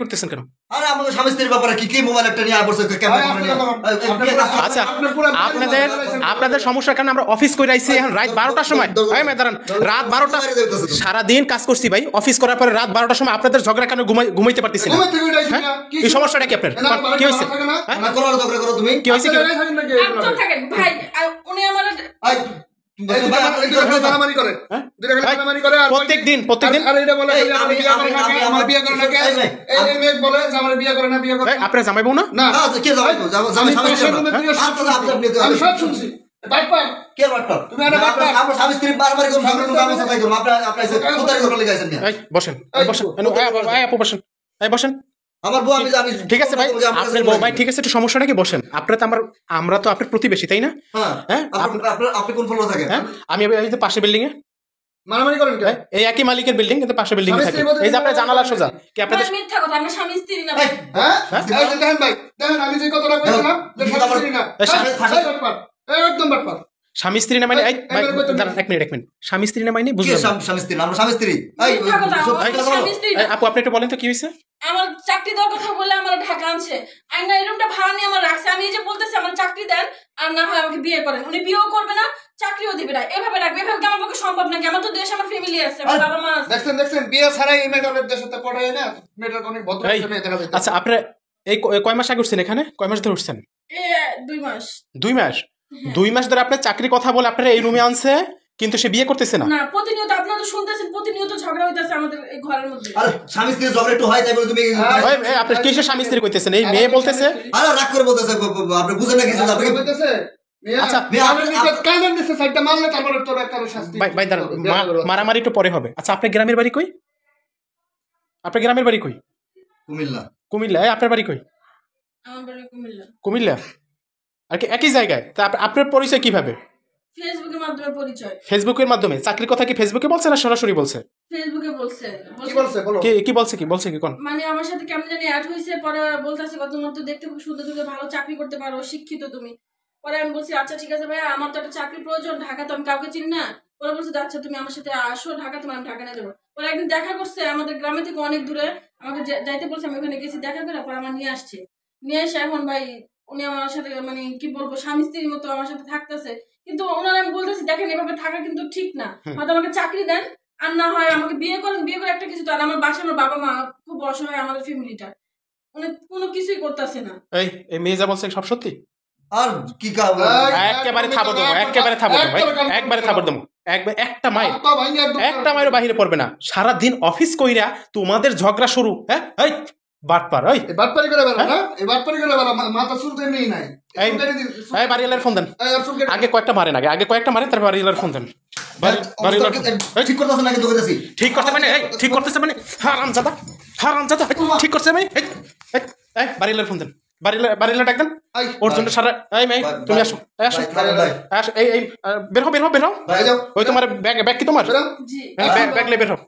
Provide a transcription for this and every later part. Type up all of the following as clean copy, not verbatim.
করতেছেন কেন? আরে আমাদের স্বামী স্ত্রীর ব্যাপারে কি কি মোবাইল একটা নিয়ে আসছে আচ্ছা আপনাদের সমস্যার কারণে আমরা অফিস করে আইছি এখন রাত 12টার সময়। দাঁড়ান, রাত 12টা সারাদিন কাজ করছি ভাই, অফিস করার পরে রাত 12টার সময় আপনাদের ঝগড়া কেন ঘুমাইতে পারতেছি না? এই সমস্যাটা কি আপনার? কি হয়েছে? কি হয়েছে? প্রত্যেকদিন আপনার জামাই বউ না? বসেন বসেন। আমার বউ আমি জানি। ঠিক আছে ভাই, আপনার বউ ভাই ঠিক আছে, একটু সমস্যা নাকি? বসেন। আপনারা তো আমরা তো আপনার প্রতিবেশী, তাই না? হ্যাঁ, আপনি কোন ফ্লোরে থাকেন? হ্যাঁ, আমি এই যে পাশে বিল্ডিং এ মারামারি করেন কেন? এই একই মালিকের বিল্ডিং, কিন্তু পাশে বিল্ডিং এ থাকে। এই যে আপনার জানালা সোজা কি আপনাদের মিথ্যা কথা? আমরা স্বামী স্ত্রী না ভাই। হ্যাঁ, দেখেন ভাই, দেখেন আমি যে কথাটা বলছিলাম যে স্বামী স্ত্রী না, একদম বাটপার। স্বামী স্ত্রী না মানে এক মিনিট স্বামী স্ত্রী না মানে বুঝলাম। স্বামী স্ত্রী, আমরা স্বামী স্ত্রী। আপু আপনি একটু বলেন তো কি হয়েছে? আমার চাকরি দেওয়ার কথা বলে আমার ঢাকা আনছে, আইনা এই রুমটা ভাড়া নিয়ে আমার রাখছে। আমি এই যে বলতেছি আমার চাকরি দেন, আর না হয় আমাকে বিয়ে করেন। উনি বিয়েও করবে না, চাকরিও দিবে না। এভাবে রাখবে, এভাবে আমার পক্ষে সম্ভব নাকি? আমার তো দেশ, আমার ফ্যামিলি আছে, আমার বাবা মা আছে। দেখছেন বিয়ে ছাড়াই এই মেয়েটার দেশের সাথে পড়ায় না, মেয়েটার অনেক ভদ্র মেয়ে দেখা যায়। আচ্ছা আপনি এই কয় মাস আগে উঠছেন এখানে? কয় মাস ধরে উঠছেন? 2 মাস। 2 মাস? 2 মাস ধরে আপনার চাকরির কথা বলে আপনারা এই রুমে আনছে, কিন্তু সে বিয়ে করতেছে না। না, প্রতিনিয়ত আপনারা তো শুনতেছেন, প্রতিনিয়ত ঝগড়া হইতাছে আমাদের এই ঘরের মধ্যে। আরে স্বামী স্ত্রীর ঝগড়া একটু হয় তাই বলে তুমি আপনি কিসের স্বামী স্ত্রী কইতেছেন? এই মেয়ে বলতেছে। আরে রাগ করে বলতেছে, আপনি বুঝেন না কিছু? আপনি বলতেছে আচ্ছা কাজের নিচে সাইডটা মারলে তারপরে তোর একটা শাস্তি। ভাই দাঁড়ান, মারামারি একটু পরে হবে। আচ্ছা আপনার গ্রামের বাড়ি কই? আপনার গ্রামের বাড়ি কই? কুমিল্লা। কুমিল্লা? আপনার বাড়ি কই? আমার বাড়ি কুমিল্লা। কুমিল্লা? আর কি একই জায়গায়? তা আপনার পরিচয় কিভাবে? ফেসবুকের মাধ্যমে পরিচয়। ফেসবুকের মাধ্যমে? চাকরির কথা কি ফেসবুকে বলছে না সরাসরি বলছে? ফেসবুকে বলছে। কি বলছে বলো? কি বলছে কি কোন? মানে আমার সাথে কেমন জানি অ্যাড হইছে, পরে বলতাছে কত মত দেখতে খুব সুন্দর, তুমি ভালো চাকরি করতে পারো, শিক্ষিত তুমি। পরে আমি বলছি আচ্ছা ঠিক আছে ভাই, আমার তো একটা চাকরি প্রয়োজন, ঢাকা তো আমি কাউকে চিনি না। পরে বলছে আচ্ছা তুমি আমার সাথে আসো ঢাকা, তোমার আমি ঢাকা নিয়ে যাবো। পরে একদিন দেখা করছে আমাদের গ্রামে থেকে অনেক দূরে, আমাকে যাইতে বলছে, আমি ওখানে গেছি দেখা করে, পরে আমার নিয়ে আসছে। নিয়ে এসে এখন ভাই উনি আমার সাথে মানে কি বলবো, স্বামী স্ত্রীর মতো আমার সাথে থাকতেছে। কিন্তু ওনার আমি বলতেছি দেখেন এভাবে থাকা কিন্তু ঠিক না, হয়তো আমাকে চাকরি দেন, আর না হয় আমাকে বিয়ে করেন। বিয়ে করে একটা কিছু তো, আর আমার বাসা, আমার বাবা মা খুব অসহায়, আমাদের ফ্যামিলিটা উনি কোনো কিছুই করতেছে না। এই মেয়ে যা বলছে সব সত্যি? আর কি কাবো একেবারে থাবো দেবো, একবারে থাবো দেবো। একটা মায়ের বাহিরে পড়বে না। সারাদিন অফিস কইরা তোমাদের ঝগড়া শুরু। হ্যাঁ এই বাটপার, ওই বাটপারি করে বেড়া না, এই বাটপারি করে বেড়া, মাথা চুলতে নেই নাই। এই বাড়িওয়ালার ফোন দেন। আগে কয়েকটা মারেন, আগে কয়েকটা মারেন, তারপর বাড়িওয়ালার ফোন দেন। ঠিক করতেছে নাকি? দোকানে ঠিক করতে মানে ঠিক করতেছে মানে হারামজাদা ঠিক করছে মানে এই বাড়িওয়ালার ফোন দেন, বাড়িওয়ালা ডাক দেন। ওর জন্য সারা এই মেয়ে তুমি আসো, আসো এই বের হও ওই তোমার ব্যাগ কি তোমার? ব্যাগ লে বের হও,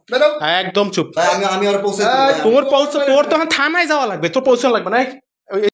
একদম চুপ। আমি আর পৌঁছে তোর তো থানায় যাওয়া লাগবে, তোর পৌঁছানো লাগবে না।